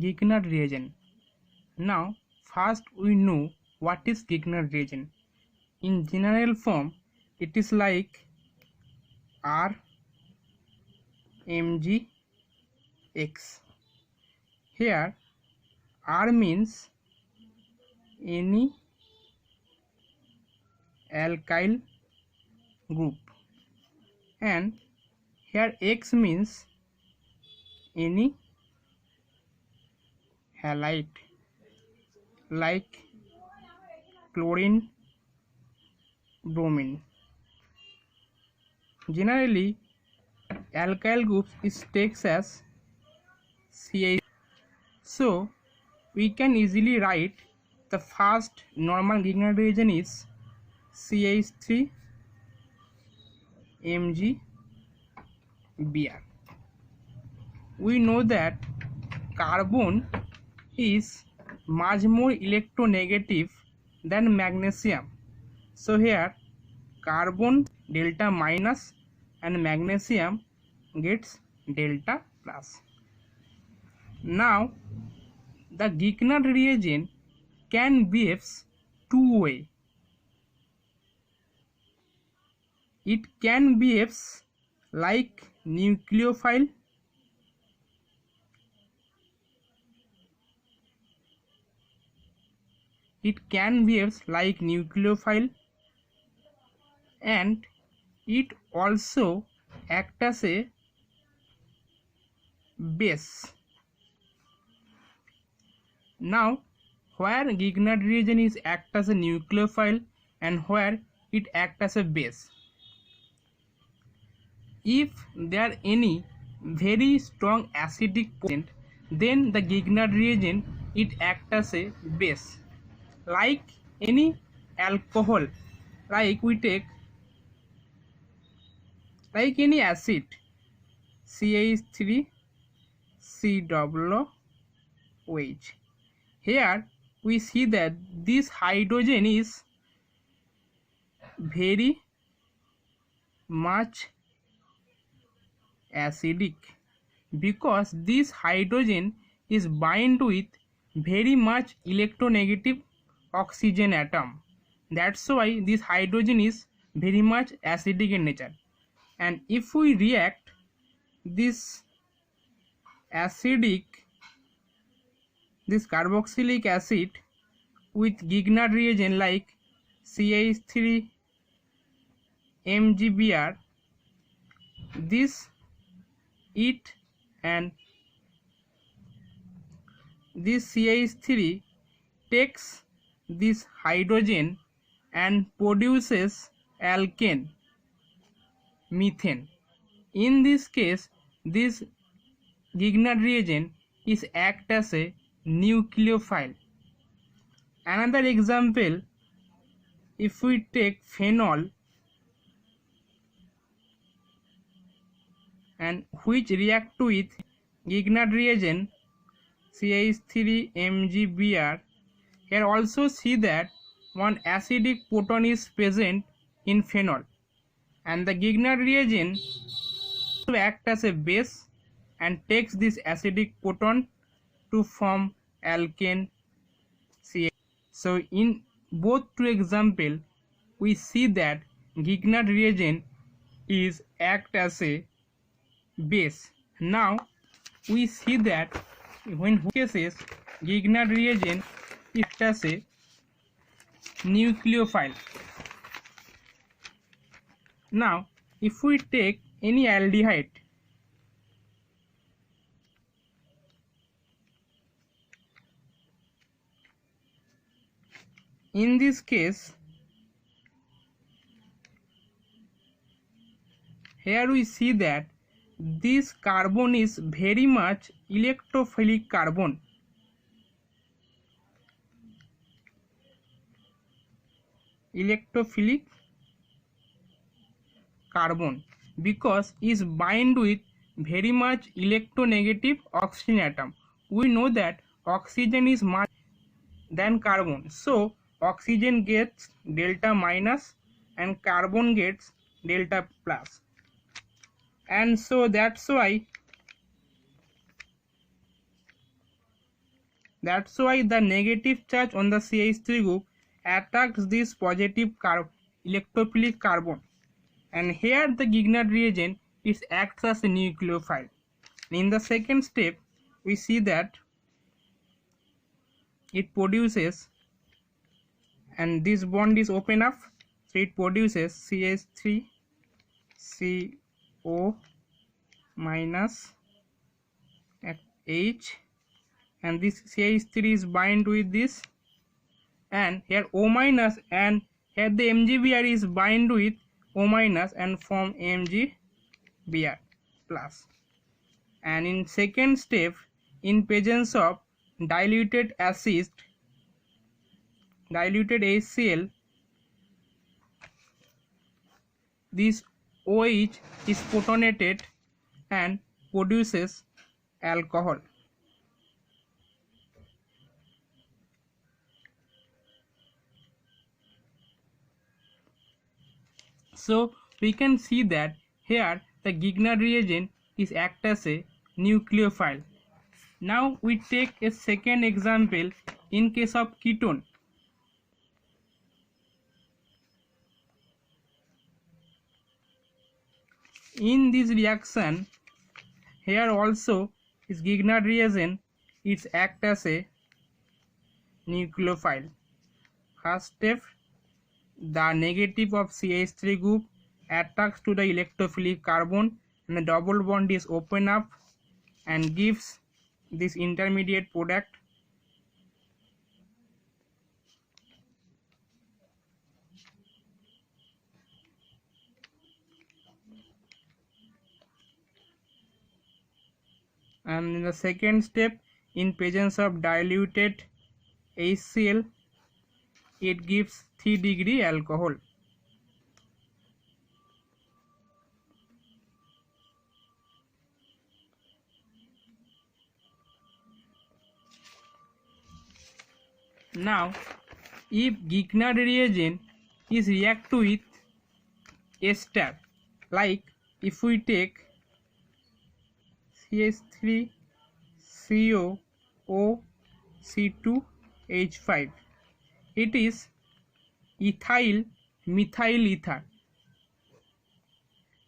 Grignard reagent. Now, first we know what is Grignard reagent. In general form, it is like RMgX. Here, R means any alkyl group, and here X means any halide like chlorine, bromine. Generally, alkyl groups is takes as CH. So we can easily write the first normal Grignard reagent is CH3 MgBr. We know that carbon is much more electronegative than magnesium. So here carbon delta minus and magnesium gets delta plus. Now the Grignard reagent can behaves two way. It can behaves like nucleophile and it also act as a base. Now where Grignard reagent is act as a nucleophile and where it act as a base. If there any very strong acidic present, then the Grignard reagent it act as a base. Like any alcohol, like we take like any acid CH3COOH. Here we see that this hydrogen is very much acidic because this hydrogen is bind with very much electronegative oxygen atom. That's why this hydrogen is very much acidic in nature. And if we react this carboxylic acid with Grignard reagent like CH3 MgBr, this CH3 takes this hydrogen and produces alkane, methane. In this case, this Grignard reagent is act as a nucleophile. Another example, if we take phenol and which react with Grignard reagent CH3 MgBr, here also see that one acidic proton is present in phenol, and the Grignard reagent act as a base and takes this acidic proton to form alkane CH. So in both two examples we see that Grignard reagent is act as a base. Now we see that when cases Grignard reagent is as a nucleophile. Now if we take any aldehyde, in this case here we see that this carbon is very much electrophilic carbon. Because is bind with very much electronegative oxygen atom. We know that oxygen is much than carbon, so oxygen gets delta minus and carbon gets delta plus, and so that's why That's why the negative charge on the CH3 group attracts this positive electrophilic carbon, and here the Grignard reagent it acts as a nucleophile. In the second step, we see that it produces, and this bond is open up, so it produces CH3 CO minus H, and this CH3 is bind with this, and here O minus, and here the MgBr is bind with O minus and form MgBr plus. And in second step, in presence of diluted acid, diluted HCl, this OH is protonated and produces alcohol. So we can see that here the Grignard reagent is act as a nucleophile. Now we take a second example in case of ketone. In this reaction, here also is Grignard reagent is act as a nucleophile. First step, the negative of CH3 group attracts to the electrophilic carbon, and the double bond is open up and gives this intermediate product. And in the second step, in presence of diluted HCl, it gives 3-degree alcohol. Now, if Grignard reagent is react with ester, like if we take CH3 CO O C2H5, it is ethyl methyl ether,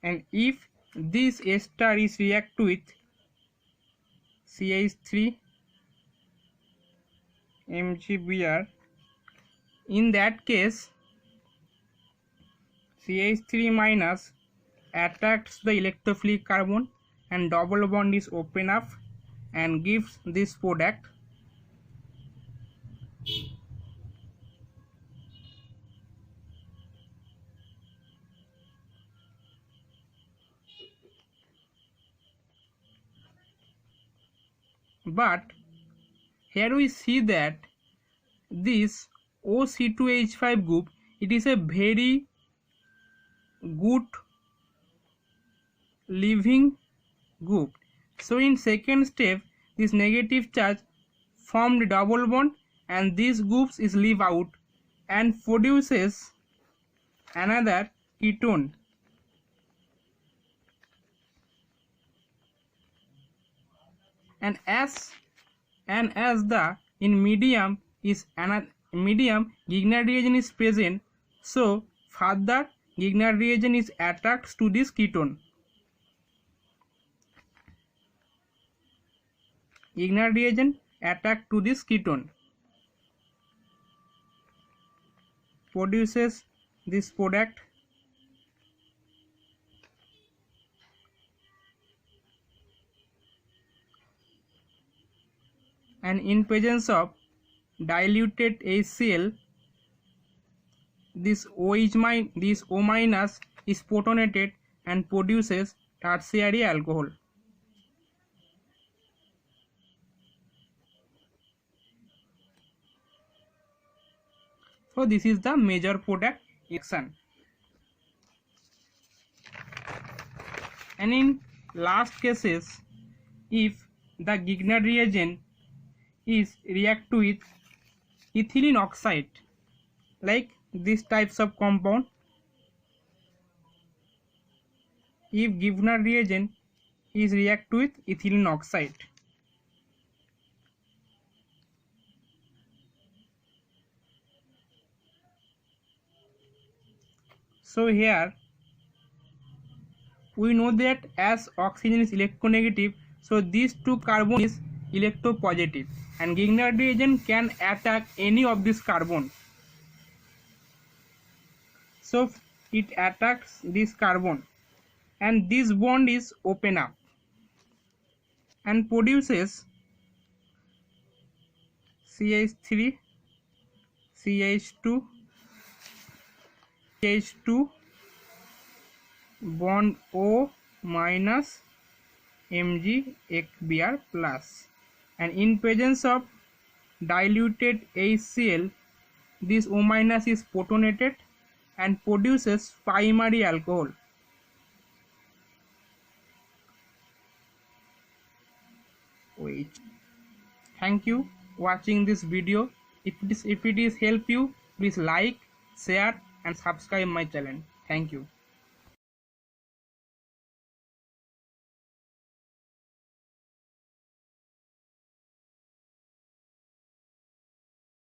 and if this ester is react with CH3 MgBr, in that case CH3 minus attracts the electrophilic carbon and double bond is open up and gives this product. But here we see that this OC2H5 group, it is a very good leaving group. So in second step, this negative charge formed double bond and these groups is leave out and produces another ketone. And as the in medium is another medium Grignard reagent is present, so further Grignard reagent is attracts to this ketone. Grignard reagent attack to this ketone, produces this product, and in presence of diluted HCl, this O minus is protonated and produces tertiary alcohol. So this is the major product reaction. And in last cases, if the Grignard reagent is react with ethylene oxide, like these types of compound, if Grignard reagent is react with ethylene oxide, So here we know that as oxygen is electronegative, so these two carbon is electropositive, and Grignard reagent can attack any of this carbon. So it attacks this carbon and this bond is open up and produces CH3, CH2, CH2 bond O minus MgBr plus, and in presence of diluted HCl, this O minus is protonated and produces primary alcohol. Wait. Thank you watching this video. If it is help you, please like, share and subscribe my channel. Thank you.